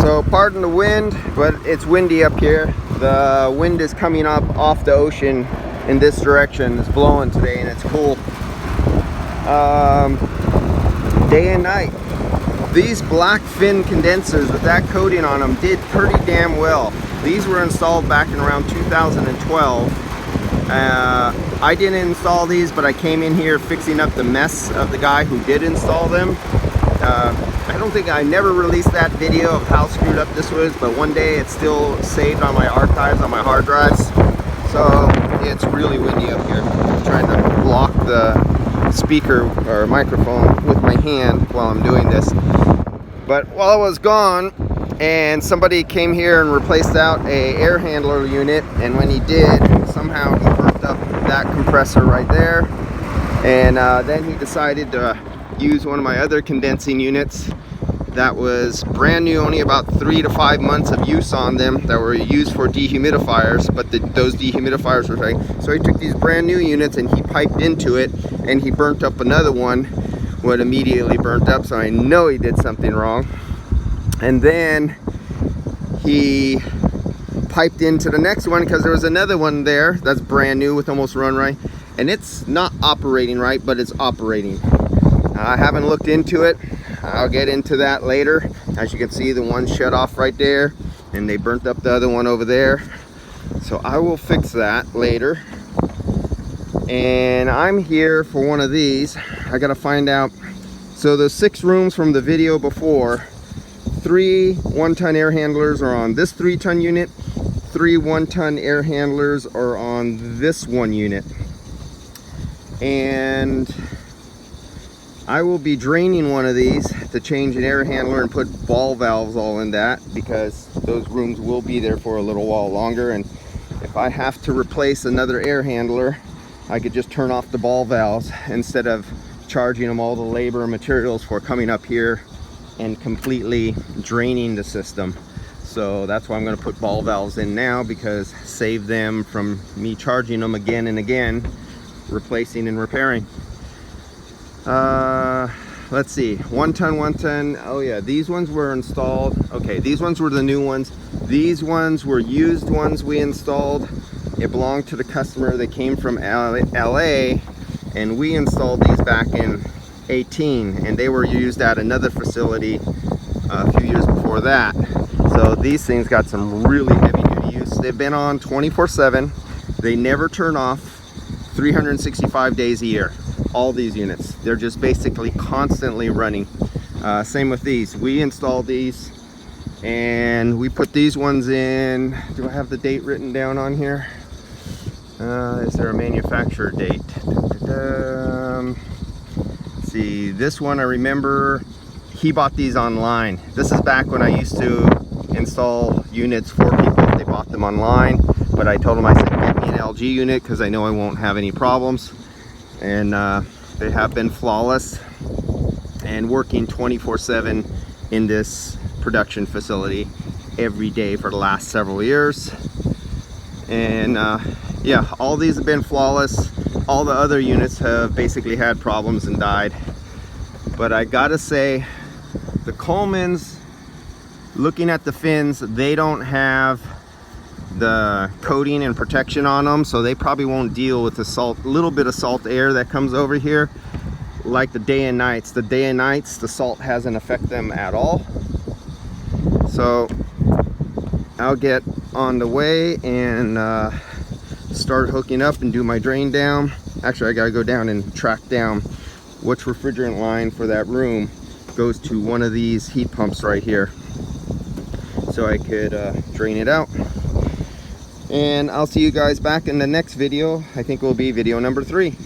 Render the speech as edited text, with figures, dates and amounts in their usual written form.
So pardon the wind, but it's windy up here. The wind is coming up off the ocean in this direction. It's blowing today and it's cool. Day and night. These black fin condensers with that coating on them did pretty damn well. These were installed back in around 2012. I didn't install these, but I came in here fixing up the mess of the guy who did install them. I don't think I never released that video of how screwed up this was, but one day it's still saved on my archives on my hard drives. So it's really windy up here. I'm trying to block the speaker or microphone with my hand while I'm doing this. But while I was gone, and somebody came here and replaced out a air handler unit, and when he did, somehow he burnt up that compressor right there. And then he decided to use one of my other condensing units that was brand new, only about 3 to 5 months of use on them, that were used for dehumidifiers, but those dehumidifiers were failing. So he took these brand new units and he piped into it, and he burnt up another one. What immediately burnt up, so I know he did something wrong. And then he piped into the next one because there was another one there that's brand new with almost run right, and it's not operating right, but it's operating. I haven't looked into it. I'll get into that later. As you can see, the one shut off right there, and they burnt up the other one over there. So I will fix that later. And I'm here for one of these. I gotta find out. So those 6 rooms from the video before, 3 1-ton air handlers are on this 3-ton unit, 3 1-ton air handlers are on this one unit. And I will be draining one of these to change an air handler and put ball valves all in that, because those rooms will be there for a little while longer. And if I have to replace another air handler, I could just turn off the ball valves instead of charging them all the labor and materials for coming up here and completely draining the system. So that's why I'm going to put ball valves in now, because save them from me charging them again and again, replacing and repairing. Let's see, 1-ton. Oh yeah, these ones were installed. Okay, these ones were the new ones. These ones were used ones we installed. It belonged to the customer. They came from LA, and we installed these back in 18, and they were used at another facility a few years before that. So these things got some really heavy duty use. They've been on 24/7. They never turn off, 365 days a year. All these units, they're just basically constantly running. Same with these. We installed these, and we put these ones in. Do I have the date written down on here? Is there a manufacturer date? Let's see, this one I remember he bought these online. This is back when I used to install units for people if they bought them online, but I told him, I said, get me an LG unit because I know I won't have any problems. And they have been flawless and working 24/7 in this production facility every day for the last several years. And yeah, all these have been flawless. All the other units have basically had problems and died. But I gotta say, the Colemans, looking at the fins, they don't have the coating and protection on them, so they probably won't deal with the salt, little bit of salt air that comes over here like the day and nights. The day and nights, the salt hasn't affected them at all. So I'll get on the way and start hooking up and do my drain down. Actually, I gotta go down and track down which refrigerant line for that room goes to one of these heat pumps right here, so I could drain it out. And I'll see you guys back in the next video. I think it will be video number 3.